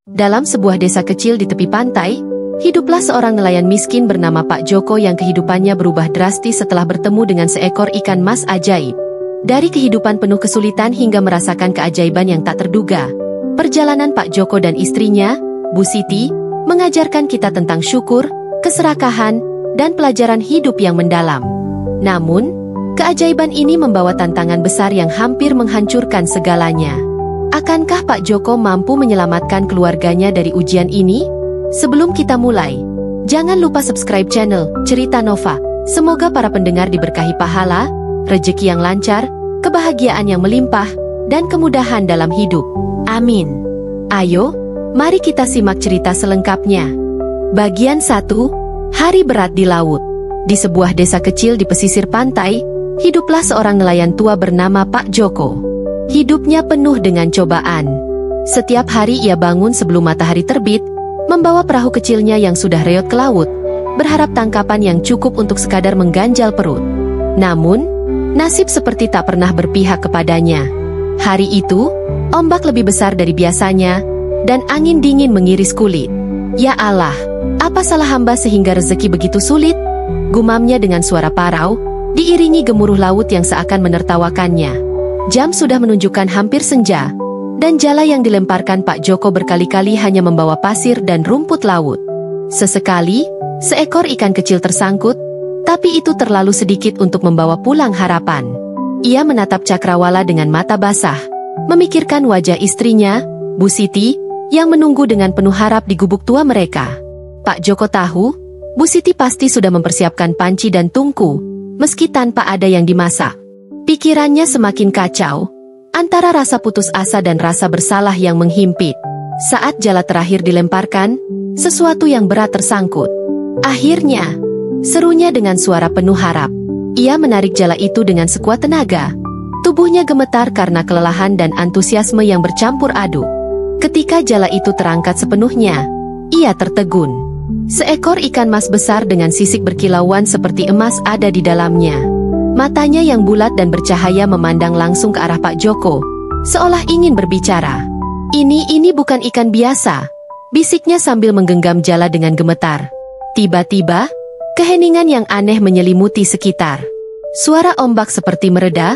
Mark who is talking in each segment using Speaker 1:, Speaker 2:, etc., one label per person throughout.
Speaker 1: Dalam sebuah desa kecil di tepi pantai, hiduplah seorang nelayan miskin bernama Pak Joko yang kehidupannya berubah drastis setelah bertemu dengan seekor ikan mas ajaib. Dari kehidupan penuh kesulitan hingga merasakan keajaiban yang tak terduga, perjalanan Pak Joko dan istrinya, Bu Siti, mengajarkan kita tentang syukur, keserakahan, dan pelajaran hidup yang mendalam. Namun, keajaiban ini membawa tantangan besar yang hampir menghancurkan segalanya. Akankah Pak Joko mampu menyelamatkan keluarganya dari ujian ini? Sebelum kita mulai, jangan lupa subscribe channel Cerita Nova. Semoga para pendengar diberkahi pahala, rezeki yang lancar, kebahagiaan yang melimpah, dan kemudahan dalam hidup. Amin. Ayo, mari kita simak cerita selengkapnya. Bagian 1, Hari Berat di Laut. Di sebuah desa kecil di pesisir pantai, hiduplah seorang nelayan tua bernama Pak Joko. Hidupnya penuh dengan cobaan. Setiap hari ia bangun sebelum matahari terbit, membawa perahu kecilnya yang sudah reot ke laut, berharap tangkapan yang cukup untuk sekadar mengganjal perut. Namun, nasib seperti tak pernah berpihak kepadanya. Hari itu, ombak lebih besar dari biasanya, dan angin dingin mengiris kulit. Ya Allah, apa salah hamba sehingga rezeki begitu sulit? Gumamnya dengan suara parau, diiringi gemuruh laut yang seakan menertawakannya. Jam sudah menunjukkan hampir senja, dan jala yang dilemparkan Pak Joko berkali-kali hanya membawa pasir dan rumput laut. Sesekali, seekor ikan kecil tersangkut, tapi itu terlalu sedikit untuk membawa pulang harapan. Ia menatap cakrawala dengan mata basah, memikirkan wajah istrinya, Bu Siti, yang menunggu dengan penuh harap di gubuk tua mereka. Pak Joko tahu, Bu Siti pasti sudah mempersiapkan panci dan tungku, meski tanpa ada yang dimasak. Pikirannya semakin kacau, antara rasa putus asa dan rasa bersalah yang menghimpit. Saat jala terakhir dilemparkan, sesuatu yang berat tersangkut. Akhirnya, serunya dengan suara penuh harap. Ia menarik jala itu dengan sekuat tenaga. Tubuhnya gemetar karena kelelahan dan antusiasme yang bercampur aduk. Ketika jala itu terangkat sepenuhnya, ia tertegun. Seekor ikan mas besar dengan sisik berkilauan seperti emas ada di dalamnya. Matanya yang bulat dan bercahaya memandang langsung ke arah Pak Joko, seolah ingin berbicara. Ini bukan ikan biasa, bisiknya sambil menggenggam jala dengan gemetar. Tiba-tiba, keheningan yang aneh menyelimuti sekitar. Suara ombak seperti mereda,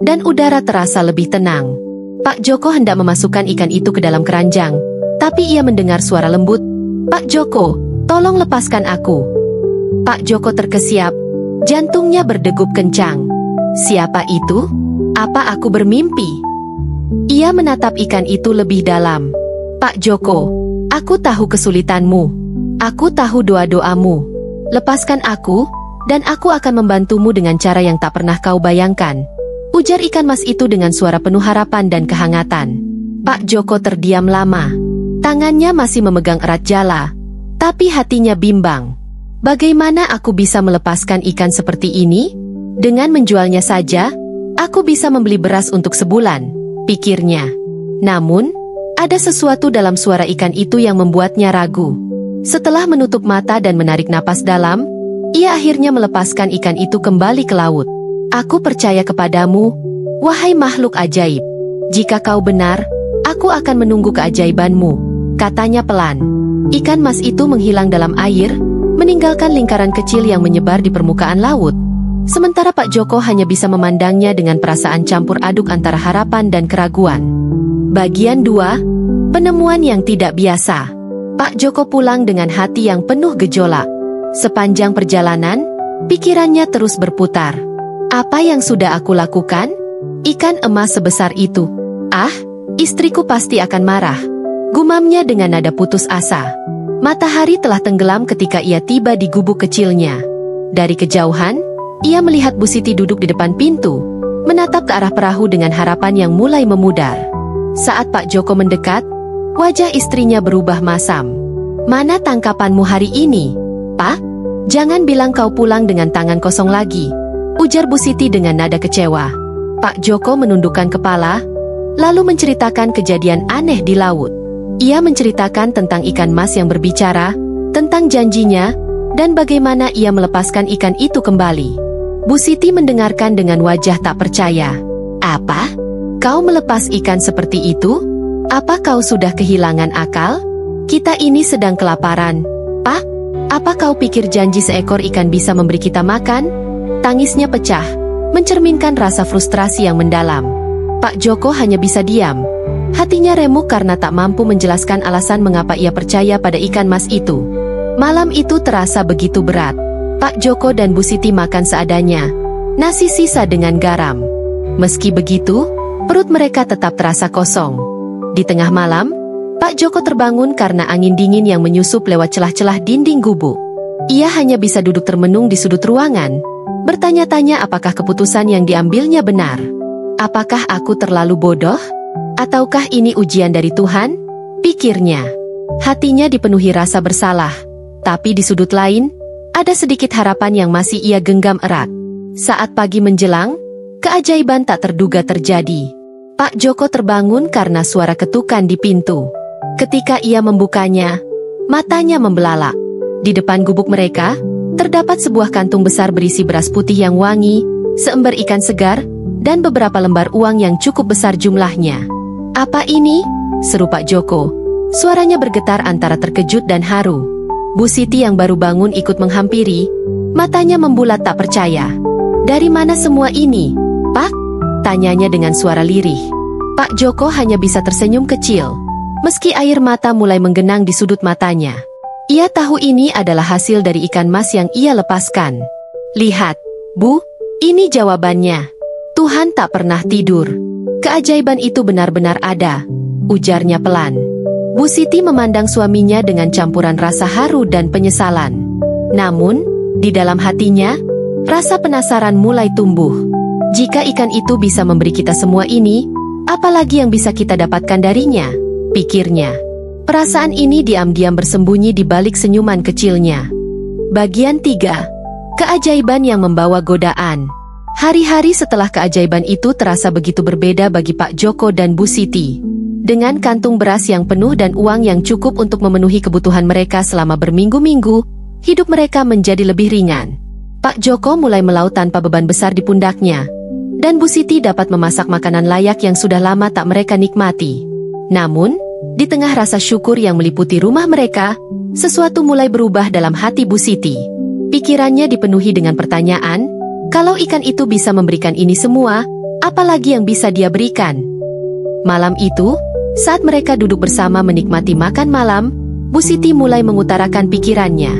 Speaker 1: dan udara terasa lebih tenang. Pak Joko hendak memasukkan ikan itu ke dalam keranjang, tapi ia mendengar suara lembut, "Pak Joko, tolong lepaskan aku." Pak Joko terkesiap. Jantungnya berdegup kencang. Siapa itu? Apa aku bermimpi? Ia menatap ikan itu lebih dalam. Pak Joko, aku tahu kesulitanmu. Aku tahu doa-doamu. Lepaskan aku, dan aku akan membantumu dengan cara yang tak pernah kau bayangkan. Ujar ikan mas itu dengan suara penuh harapan dan kehangatan. Pak Joko terdiam lama. Tangannya masih memegang erat jala, tapi hatinya bimbang. Bagaimana aku bisa melepaskan ikan seperti ini? Dengan menjualnya saja, aku bisa membeli beras untuk sebulan, pikirnya. Namun, ada sesuatu dalam suara ikan itu yang membuatnya ragu. Setelah menutup mata dan menarik napas dalam, ia akhirnya melepaskan ikan itu kembali ke laut. Aku percaya kepadamu, wahai makhluk ajaib. Jika kau benar, aku akan menunggu keajaibanmu, katanya pelan. Ikan mas itu menghilang dalam air, meninggalkan lingkaran kecil yang menyebar di permukaan laut. Sementara Pak Joko hanya bisa memandangnya dengan perasaan campur aduk antara harapan dan keraguan. Bagian 2, Penemuan yang tidak biasa. Pak Joko pulang dengan hati yang penuh gejolak. Sepanjang perjalanan, pikirannya terus berputar. Apa yang sudah aku lakukan? Ikan emas sebesar itu. Ah, istriku pasti akan marah. Gumamnya dengan nada putus asa. Matahari telah tenggelam ketika ia tiba di gubuk kecilnya. Dari kejauhan, ia melihat Bu Siti duduk di depan pintu, menatap ke arah perahu dengan harapan yang mulai memudar. Saat Pak Joko mendekat, wajah istrinya berubah masam. "Mana tangkapanmu hari ini, Pak? Jangan bilang kau pulang dengan tangan kosong lagi," ujar Bu Siti dengan nada kecewa. Pak Joko menundukkan kepala, lalu menceritakan kejadian aneh di laut. Ia menceritakan tentang ikan mas yang berbicara, tentang janjinya, dan bagaimana ia melepaskan ikan itu kembali. Bu Siti mendengarkan dengan wajah tak percaya. "Apa? Kau melepas ikan seperti itu? Apa kau sudah kehilangan akal?" Kita ini sedang kelaparan. Pak, apa kau pikir janji seekor ikan bisa memberi kita makan? Tangisnya pecah, mencerminkan rasa frustrasi yang mendalam. Pak Joko hanya bisa diam. Hatinya remuk karena tak mampu menjelaskan alasan mengapa ia percaya pada ikan mas itu. Malam itu terasa begitu berat. Pak Joko dan Bu Siti makan seadanya. Nasi sisa dengan garam. Meski begitu, perut mereka tetap terasa kosong. Di tengah malam, Pak Joko terbangun karena angin dingin yang menyusup lewat celah-celah dinding gubuk. Ia hanya bisa duduk termenung di sudut ruangan, bertanya-tanya apakah keputusan yang diambilnya benar. Apakah aku terlalu bodoh? Ataukah ini ujian dari Tuhan? Pikirnya. Hatinya dipenuhi rasa bersalah. Tapi di sudut lain, ada sedikit harapan yang masih ia genggam erat. Saat pagi menjelang, keajaiban tak terduga terjadi. Pak Joko terbangun karena suara ketukan di pintu. Ketika ia membukanya, matanya membelalak. Di depan gubuk mereka, terdapat sebuah kantung besar berisi beras putih yang wangi, seember ikan segar, dan beberapa lembar uang yang cukup besar jumlahnya. "Apa ini?" seru Pak Joko. Suaranya bergetar antara terkejut dan haru. Bu Siti yang baru bangun ikut menghampiri, matanya membulat tak percaya. "Dari mana semua ini, Pak?" tanyanya dengan suara lirih. Pak Joko hanya bisa tersenyum kecil, meski air mata mulai menggenang di sudut matanya. Ia tahu ini adalah hasil dari ikan mas yang ia lepaskan. "Lihat, Bu, ini jawabannya. Tuhan tak pernah tidur. Keajaiban itu benar-benar ada," ujarnya pelan. Bu Siti memandang suaminya dengan campuran rasa haru dan penyesalan. Namun, di dalam hatinya, rasa penasaran mulai tumbuh. Jika ikan itu bisa memberi kita semua ini, apalagi yang bisa kita dapatkan darinya? Pikirnya. Perasaan ini diam-diam bersembunyi di balik senyuman kecilnya. Bagian 3. Keajaiban yang membawa godaan. Hari-hari setelah keajaiban itu terasa begitu berbeda bagi Pak Joko dan Bu Siti. Dengan kantung beras yang penuh dan uang yang cukup untuk memenuhi kebutuhan mereka selama berminggu-minggu, hidup mereka menjadi lebih ringan. Pak Joko mulai melaut tanpa beban besar di pundaknya, dan Bu Siti dapat memasak makanan layak yang sudah lama tak mereka nikmati. Namun, di tengah rasa syukur yang meliputi rumah mereka, sesuatu mulai berubah dalam hati Bu Siti. Pikirannya dipenuhi dengan pertanyaan, kalau ikan itu bisa memberikan ini semua, apalagi yang bisa dia berikan? Malam itu, saat mereka duduk bersama menikmati makan malam, Bu Siti mulai mengutarakan pikirannya.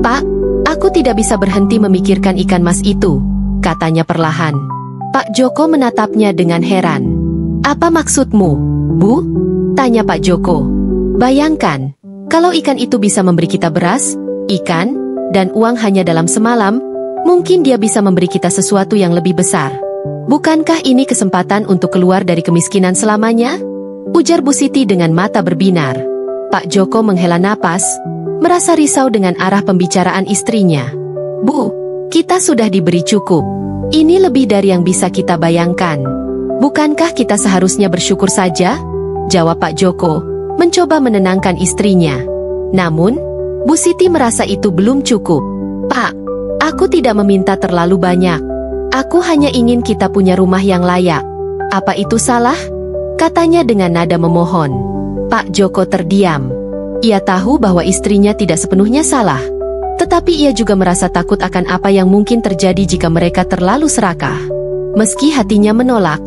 Speaker 1: "Pak, aku tidak bisa berhenti memikirkan ikan mas itu," katanya perlahan. Pak Joko menatapnya dengan heran. "Apa maksudmu, Bu?" tanya Pak Joko. "Bayangkan, kalau ikan itu bisa memberi kita beras, ikan, dan uang hanya dalam semalam, mungkin dia bisa memberi kita sesuatu yang lebih besar. Bukankah ini kesempatan untuk keluar dari kemiskinan selamanya?" ujar Bu Siti dengan mata berbinar. Pak Joko menghela napas, merasa risau dengan arah pembicaraan istrinya. "Bu, kita sudah diberi cukup. Ini lebih dari yang bisa kita bayangkan. Bukankah kita seharusnya bersyukur saja?" jawab Pak Joko, mencoba menenangkan istrinya. Namun, Bu Siti merasa itu belum cukup. "Pak, aku tidak meminta terlalu banyak. Aku hanya ingin kita punya rumah yang layak. Apa itu salah?" katanya dengan nada memohon. Pak Joko terdiam. Ia tahu bahwa istrinya tidak sepenuhnya salah. Tetapi ia juga merasa takut akan apa yang mungkin terjadi jika mereka terlalu serakah. Meski hatinya menolak,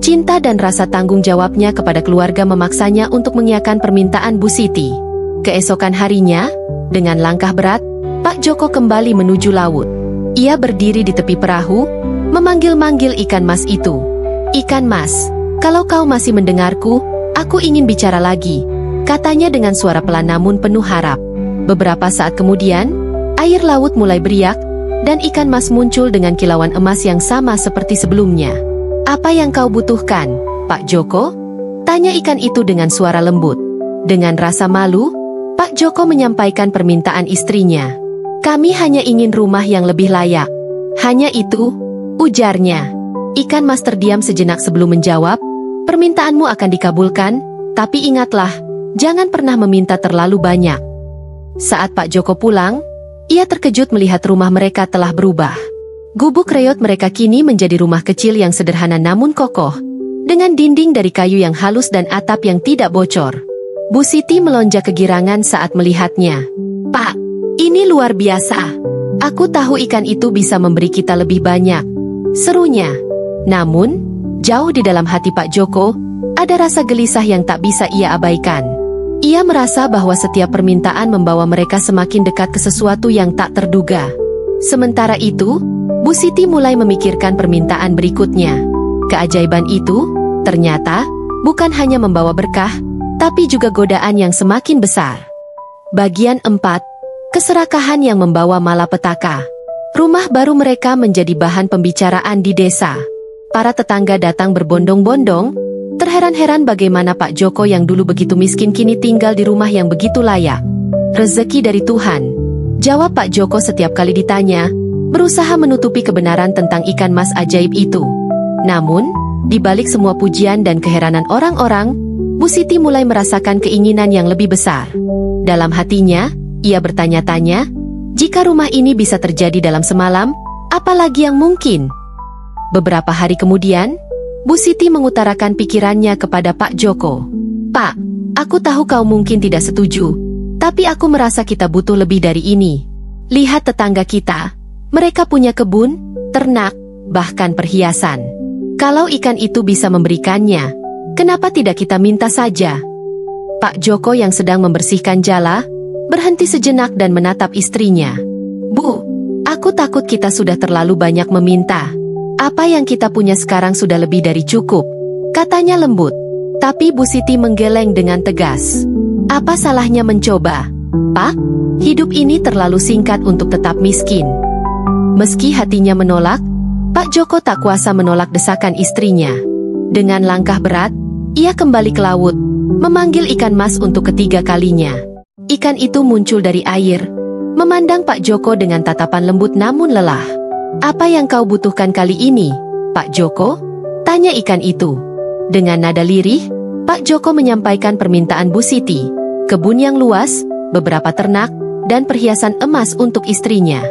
Speaker 1: cinta dan rasa tanggung jawabnya kepada keluarga memaksanya untuk mengiyakan permintaan Bu Siti. Keesokan harinya, dengan langkah berat, Pak Joko kembali menuju laut. Ia berdiri di tepi perahu, memanggil-manggil ikan mas itu. "Ikan mas, kalau kau masih mendengarku, aku ingin bicara lagi," katanya dengan suara pelan namun penuh harap. Beberapa saat kemudian, air laut mulai beriak, dan ikan mas muncul dengan kilauan emas yang sama seperti sebelumnya. "Apa yang kau butuhkan, Pak Joko?" tanya ikan itu dengan suara lembut. Dengan rasa malu, Pak Joko menyampaikan permintaan istrinya. "Kami hanya ingin rumah yang lebih layak. Hanya itu," ujarnya. Ikan mas terdiam sejenak sebelum menjawab, "Permintaanmu akan dikabulkan, tapi ingatlah, jangan pernah meminta terlalu banyak." Saat Pak Joko pulang, ia terkejut melihat rumah mereka telah berubah. Gubuk reot mereka kini menjadi rumah kecil yang sederhana namun kokoh, dengan dinding dari kayu yang halus dan atap yang tidak bocor. Bu Siti melonjak kegirangan saat melihatnya. "Pak, ini luar biasa. Aku tahu ikan itu bisa memberi kita lebih banyak," serunya. Namun, jauh di dalam hati Pak Joko, ada rasa gelisah yang tak bisa ia abaikan. Ia merasa bahwa setiap permintaan membawa mereka semakin dekat ke sesuatu yang tak terduga. Sementara itu, Bu Siti mulai memikirkan permintaan berikutnya. Keajaiban itu, ternyata, bukan hanya membawa berkah, tapi juga godaan yang semakin besar. Bagian 4. Keserakahan yang membawa malapetaka. Rumah baru mereka menjadi bahan pembicaraan di desa. Para tetangga datang berbondong-bondong, terheran-heran bagaimana Pak Joko yang dulu begitu miskin kini tinggal di rumah yang begitu layak. "Rezeki dari Tuhan," jawab Pak Joko setiap kali ditanya, berusaha menutupi kebenaran tentang ikan mas ajaib itu. Namun, di balik semua pujian dan keheranan orang-orang, Bu Siti mulai merasakan keinginan yang lebih besar. Dalam hatinya, ia bertanya-tanya, jika rumah ini bisa terjadi dalam semalam, apalagi yang mungkin? Beberapa hari kemudian, Bu Siti mengutarakan pikirannya kepada Pak Joko. "Pak, aku tahu kau mungkin tidak setuju, tapi aku merasa kita butuh lebih dari ini. Lihat tetangga kita, mereka punya kebun, ternak, bahkan perhiasan. Kalau ikan itu bisa memberikannya, kenapa tidak kita minta saja?" Pak Joko yang sedang membersihkan jala, berhenti sejenak dan menatap istrinya. "Bu, aku takut kita sudah terlalu banyak meminta. Apa yang kita punya sekarang sudah lebih dari cukup," katanya lembut. Tapi Bu Siti menggeleng dengan tegas. "Apa salahnya mencoba, Pak? Hidup ini terlalu singkat untuk tetap miskin." Meski hatinya menolak, Pak Joko tak kuasa menolak desakan istrinya. Dengan langkah berat, ia kembali ke laut, memanggil ikan mas untuk ketiga kalinya. Ikan itu muncul dari air, memandang Pak Joko dengan tatapan lembut namun lelah. "Apa yang kau butuhkan kali ini, Pak Joko?" tanya ikan itu. Dengan nada lirih, Pak Joko menyampaikan permintaan Bu Siti, kebun yang luas, beberapa ternak, dan perhiasan emas untuk istrinya.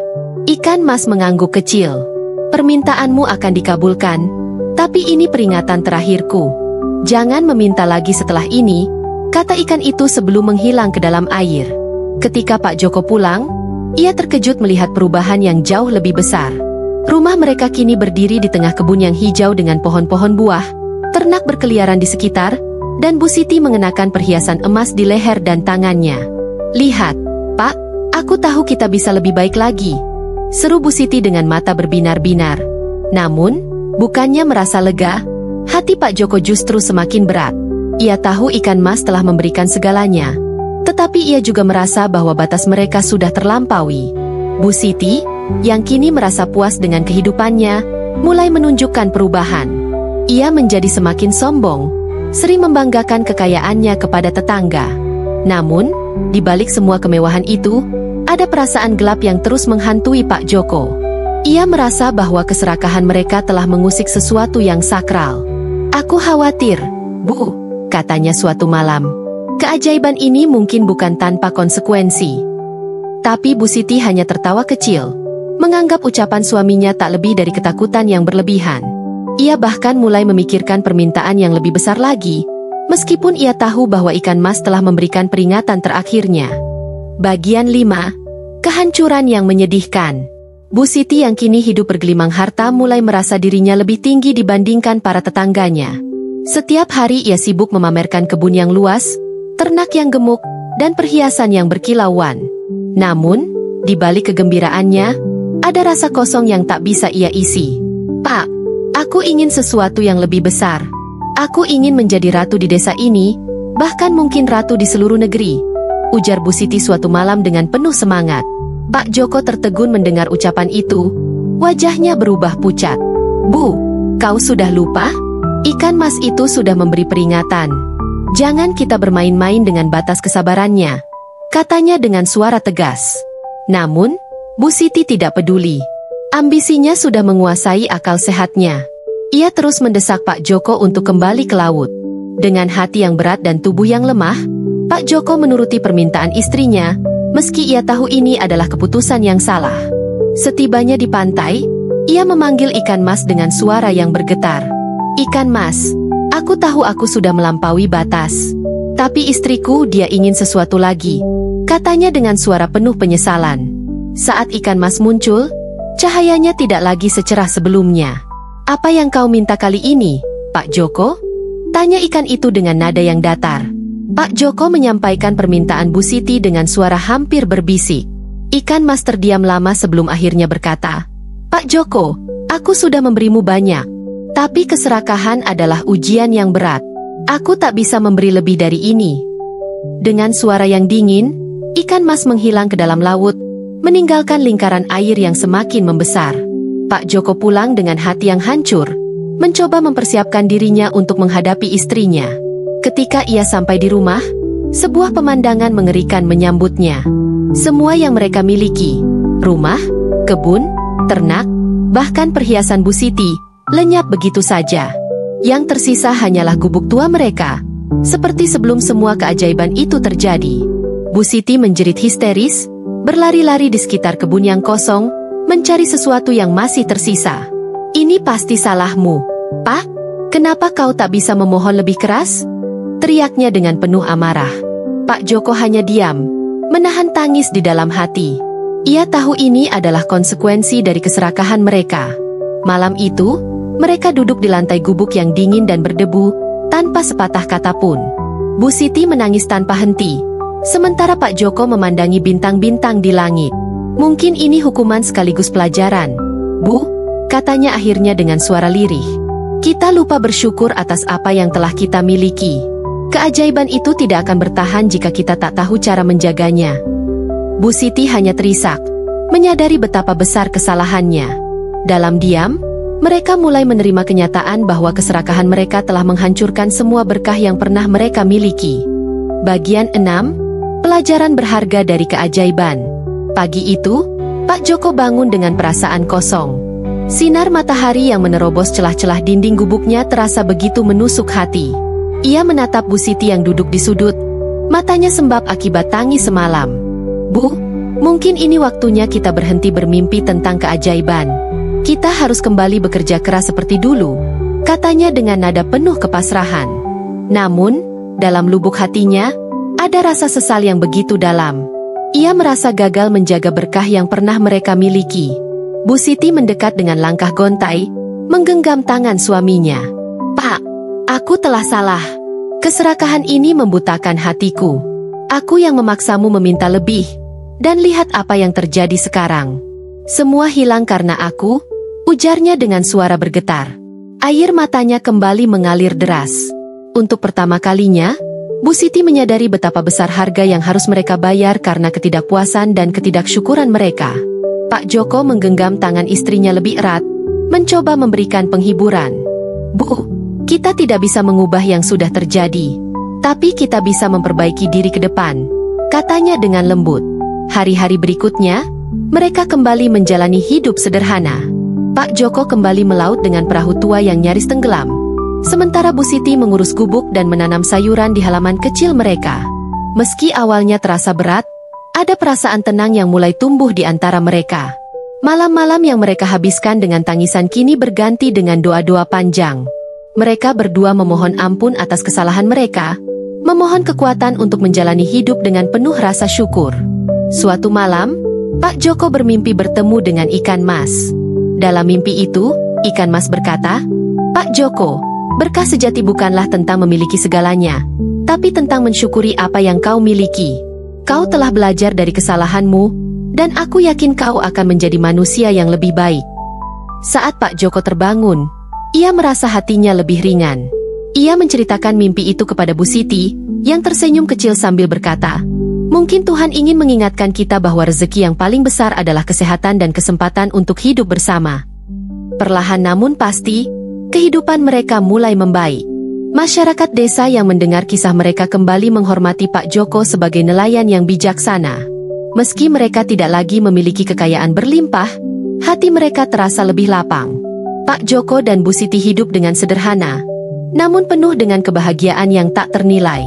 Speaker 1: Ikan mas mengangguk kecil. "Permintaanmu akan dikabulkan, tapi ini peringatan terakhirku. Jangan meminta lagi setelah ini," kata ikan itu sebelum menghilang ke dalam air. Ketika Pak Joko pulang, ia terkejut melihat perubahan yang jauh lebih besar. Rumah mereka kini berdiri di tengah kebun yang hijau dengan pohon-pohon buah, ternak berkeliaran di sekitar, dan Bu Siti mengenakan perhiasan emas di leher dan tangannya. "Lihat, Pak, aku tahu kita bisa lebih baik lagi," seru Bu Siti dengan mata berbinar-binar. Namun, bukannya merasa lega, hati Pak Joko justru semakin berat. Ia tahu ikan mas telah memberikan segalanya, tetapi ia juga merasa bahwa batas mereka sudah terlampaui. Bu Siti, yang kini merasa puas dengan kehidupannya, mulai menunjukkan perubahan. Ia menjadi semakin sombong, sering membanggakan kekayaannya kepada tetangga. Namun, di balik semua kemewahan itu, ada perasaan gelap yang terus menghantui Pak Joko. Ia merasa bahwa keserakahan mereka telah mengusik sesuatu yang sakral. "Aku khawatir, Bu," katanya suatu malam. "Keajaiban ini mungkin bukan tanpa konsekuensi." Tapi Bu Siti hanya tertawa kecil, menganggap ucapan suaminya tak lebih dari ketakutan yang berlebihan. Ia bahkan mulai memikirkan permintaan yang lebih besar lagi, meskipun ia tahu bahwa ikan mas telah memberikan peringatan terakhirnya. Bagian 5. Kehancuran yang menyedihkan. Bu Siti yang kini hidup bergelimang harta mulai merasa dirinya lebih tinggi dibandingkan para tetangganya. Setiap hari ia sibuk memamerkan kebun yang luas, ternak yang gemuk, dan perhiasan yang berkilauan. Namun, di balik kegembiraannya, ada rasa kosong yang tak bisa ia isi. "Pak, aku ingin sesuatu yang lebih besar. Aku ingin menjadi ratu di desa ini, bahkan mungkin ratu di seluruh negeri," ujar Bu Siti suatu malam dengan penuh semangat. Pak Joko tertegun mendengar ucapan itu, wajahnya berubah pucat. "Bu, kau sudah lupa? Ikan mas itu sudah memberi peringatan. Jangan kita bermain-main dengan batas kesabarannya," katanya dengan suara tegas. Namun, Bu Siti tidak peduli. Ambisinya sudah menguasai akal sehatnya. Ia terus mendesak Pak Joko untuk kembali ke laut. Dengan hati yang berat dan tubuh yang lemah, Pak Joko menuruti permintaan istrinya, meski ia tahu ini adalah keputusan yang salah. Setibanya di pantai, ia memanggil ikan mas dengan suara yang bergetar. "Ikan mas, aku tahu aku sudah melampaui batas. Tapi istriku, dia ingin sesuatu lagi, katanya dengan suara penuh penyesalan. Saat ikan mas muncul, cahayanya tidak lagi secerah sebelumnya. Apa yang kau minta kali ini, Pak Joko? Tanya ikan itu dengan nada yang datar. Pak Joko menyampaikan permintaan Bu Siti dengan suara hampir berbisik. Ikan mas terdiam lama sebelum akhirnya berkata, Pak Joko, aku sudah memberimu banyak. Tapi keserakahan adalah ujian yang berat. Aku tak bisa memberi lebih dari ini. Dengan suara yang dingin, ikan mas menghilang ke dalam laut, meninggalkan lingkaran air yang semakin membesar. Pak Joko pulang dengan hati yang hancur, mencoba mempersiapkan dirinya untuk menghadapi istrinya. Ketika ia sampai di rumah, sebuah pemandangan mengerikan menyambutnya. Semua yang mereka miliki, rumah, kebun, ternak, bahkan perhiasan Bu Siti, lenyap begitu saja. Yang tersisa hanyalah gubuk tua mereka. Seperti sebelum semua keajaiban itu terjadi. Bu Siti menjerit histeris, berlari-lari di sekitar kebun yang kosong, mencari sesuatu yang masih tersisa. Ini pasti salahmu, Pak. Kenapa kau tak bisa memohon lebih keras? Teriaknya dengan penuh amarah. Pak Joko hanya diam, menahan tangis di dalam hati. Ia tahu ini adalah konsekuensi dari keserakahan mereka. Malam itu, mereka duduk di lantai gubuk yang dingin dan berdebu, tanpa sepatah kata pun. Bu Siti menangis tanpa henti, sementara Pak Joko memandangi bintang-bintang di langit. Mungkin ini hukuman sekaligus pelajaran, Bu, katanya akhirnya dengan suara lirih. Kita lupa bersyukur atas apa yang telah kita miliki. Keajaiban itu tidak akan bertahan jika kita tak tahu cara menjaganya. Bu Siti hanya terisak, menyadari betapa besar kesalahannya. Dalam diam, mereka mulai menerima kenyataan bahwa keserakahan mereka telah menghancurkan semua berkah yang pernah mereka miliki. Bagian 6, Pelajaran berharga dari keajaiban. Pagi itu, Pak Joko bangun dengan perasaan kosong. Sinar matahari yang menerobos celah-celah dinding gubuknya terasa begitu menusuk hati. Ia menatap Bu Siti yang duduk di sudut, matanya sembab akibat tangis semalam. Bu, mungkin ini waktunya kita berhenti bermimpi tentang keajaiban. Kita harus kembali bekerja keras seperti dulu, katanya dengan nada penuh kepasrahan. Namun, dalam lubuk hatinya, ada rasa sesal yang begitu dalam. Ia merasa gagal menjaga berkah yang pernah mereka miliki. Bu Siti mendekat dengan langkah gontai, menggenggam tangan suaminya. Pak, aku telah salah. Keserakahan ini membutakan hatiku. Aku yang memaksamu meminta lebih. Dan lihat apa yang terjadi sekarang. Semua hilang karena aku, ujarnya dengan suara bergetar. Air matanya kembali mengalir deras. Untuk pertama kalinya, Bu Siti menyadari betapa besar harga yang harus mereka bayar karena ketidakpuasan dan ketidaksyukuran mereka. Pak Joko menggenggam tangan istrinya lebih erat, mencoba memberikan penghiburan. Bu, kita tidak bisa mengubah yang sudah terjadi, tapi kita bisa memperbaiki diri ke depan, katanya dengan lembut. Hari-hari berikutnya, mereka kembali menjalani hidup sederhana. Pak Joko kembali melaut dengan perahu tua yang nyaris tenggelam, sementara Bu Siti mengurus gubuk dan menanam sayuran di halaman kecil mereka. Meski awalnya terasa berat, ada perasaan tenang yang mulai tumbuh di antara mereka. Malam-malam yang mereka habiskan dengan tangisan kini berganti dengan doa-doa panjang. Mereka berdua memohon ampun atas kesalahan mereka, memohon kekuatan untuk menjalani hidup dengan penuh rasa syukur. Suatu malam, Pak Joko bermimpi bertemu dengan ikan mas. Dalam mimpi itu, ikan mas berkata, Pak Joko, berkah sejati bukanlah tentang memiliki segalanya, tapi tentang mensyukuri apa yang kau miliki. Kau telah belajar dari kesalahanmu, dan aku yakin kau akan menjadi manusia yang lebih baik. Saat Pak Joko terbangun, ia merasa hatinya lebih ringan. Ia menceritakan mimpi itu kepada Bu Siti, yang tersenyum kecil sambil berkata, mungkin Tuhan ingin mengingatkan kita bahwa rezeki yang paling besar adalah kesehatan dan kesempatan untuk hidup bersama. Perlahan namun pasti, kehidupan mereka mulai membaik. Masyarakat desa yang mendengar kisah mereka kembali menghormati Pak Joko sebagai nelayan yang bijaksana. Meski mereka tidak lagi memiliki kekayaan berlimpah, hati mereka terasa lebih lapang. Pak Joko dan Bu Siti hidup dengan sederhana, namun penuh dengan kebahagiaan yang tak ternilai.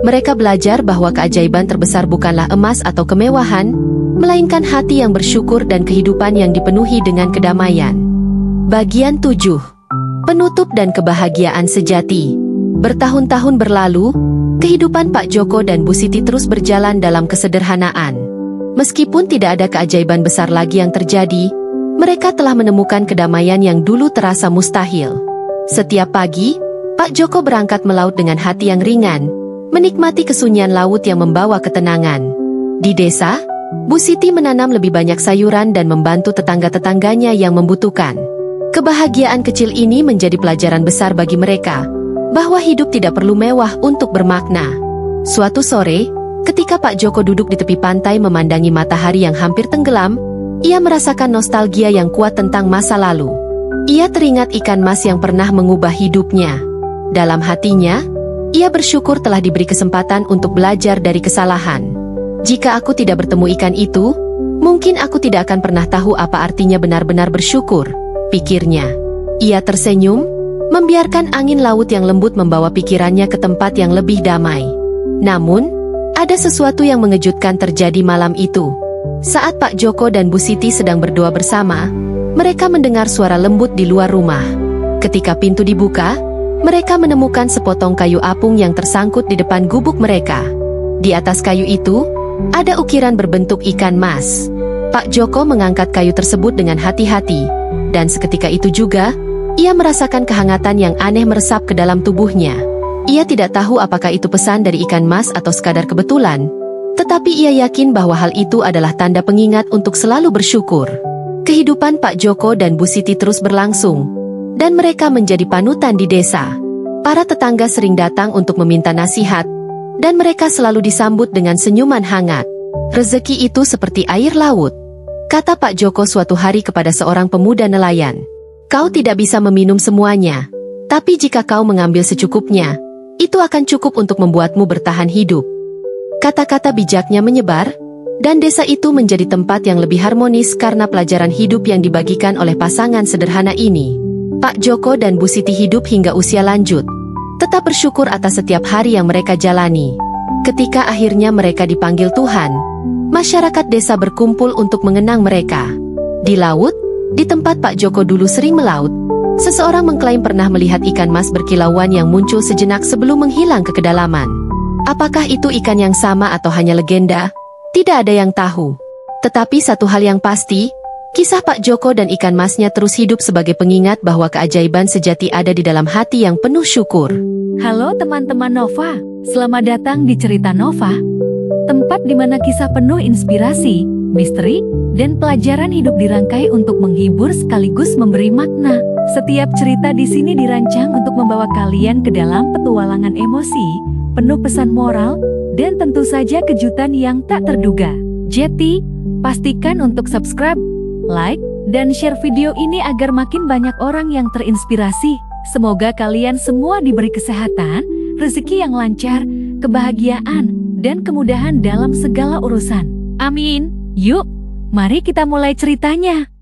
Speaker 1: Mereka belajar bahwa keajaiban terbesar bukanlah emas atau kemewahan, melainkan hati yang bersyukur dan kehidupan yang dipenuhi dengan kedamaian. Bagian 7. Penutup dan kebahagiaan sejati. Bertahun-tahun berlalu, kehidupan Pak Joko dan Bu Siti terus berjalan dalam kesederhanaan. Meskipun tidak ada keajaiban besar lagi yang terjadi, mereka telah menemukan kedamaian yang dulu terasa mustahil. Setiap pagi, Pak Joko berangkat melaut dengan hati yang ringan, menikmati kesunyian laut yang membawa ketenangan. Di desa, Bu Siti menanam lebih banyak sayuran dan membantu tetangga-tetangganya yang membutuhkan. Kebahagiaan kecil ini menjadi pelajaran besar bagi mereka, bahwa hidup tidak perlu mewah untuk bermakna. Suatu sore, ketika Pak Joko duduk di tepi pantai memandangi matahari yang hampir tenggelam, ia merasakan nostalgia yang kuat tentang masa lalu. Ia teringat ikan mas yang pernah mengubah hidupnya. Dalam hatinya, ia bersyukur telah diberi kesempatan untuk belajar dari kesalahan. Jika aku tidak bertemu ikan itu, mungkin aku tidak akan pernah tahu apa artinya benar-benar bersyukur, pikirnya. Ia tersenyum, membiarkan angin laut yang lembut membawa pikirannya ke tempat yang lebih damai. Namun, ada sesuatu yang mengejutkan terjadi malam itu. Saat Pak Joko dan Bu Siti sedang berdoa bersama, mereka mendengar suara lembut di luar rumah. Ketika pintu dibuka, mereka menemukan sepotong kayu apung yang tersangkut di depan gubuk mereka. Di atas kayu itu, ada ukiran berbentuk ikan mas. Pak Joko mengangkat kayu tersebut dengan hati-hati, dan seketika itu juga, ia merasakan kehangatan yang aneh meresap ke dalam tubuhnya. Ia tidak tahu apakah itu pesan dari ikan mas atau sekadar kebetulan, tetapi ia yakin bahwa hal itu adalah tanda pengingat untuk selalu bersyukur. Kehidupan Pak Joko dan Bu Siti terus berlangsung, dan mereka menjadi panutan di desa. Para tetangga sering datang untuk meminta nasihat, dan mereka selalu disambut dengan senyuman hangat. Rezeki itu seperti air laut, kata Pak Joko suatu hari kepada seorang pemuda nelayan. Kau tidak bisa meminum semuanya, tapi jika kau mengambil secukupnya, itu akan cukup untuk membuatmu bertahan hidup. Kata-kata bijaknya menyebar, dan desa itu menjadi tempat yang lebih harmonis karena pelajaran hidup yang dibagikan oleh pasangan sederhana ini. Pak Joko dan Bu Siti hidup hingga usia lanjut, tetap bersyukur atas setiap hari yang mereka jalani. Ketika akhirnya mereka dipanggil Tuhan, masyarakat desa berkumpul untuk mengenang mereka. Di laut, di tempat Pak Joko dulu sering melaut, seseorang mengklaim pernah melihat ikan mas berkilauan yang muncul sejenak sebelum menghilang ke kedalaman. Apakah itu ikan yang sama atau hanya legenda? Tidak ada yang tahu. Tetapi satu hal yang pasti, kisah Pak Joko dan ikan masnya terus hidup sebagai pengingat bahwa keajaiban sejati ada di dalam hati yang penuh syukur.
Speaker 2: Halo teman-teman Nova, selamat datang di Cerita Nova, tempat di mana kisah penuh inspirasi, misteri, dan pelajaran hidup dirangkai untuk menghibur sekaligus memberi makna. Setiap cerita di sini dirancang untuk membawa kalian ke dalam petualangan emosi, penuh pesan moral, dan tentu saja kejutan yang tak terduga. Jadi, pastikan untuk subscribe, like, dan share video ini agar makin banyak orang yang terinspirasi. Semoga kalian semua diberi kesehatan, rezeki yang lancar, kebahagiaan, dan kemudahan dalam segala urusan. Amin. Yuk, mari kita mulai ceritanya.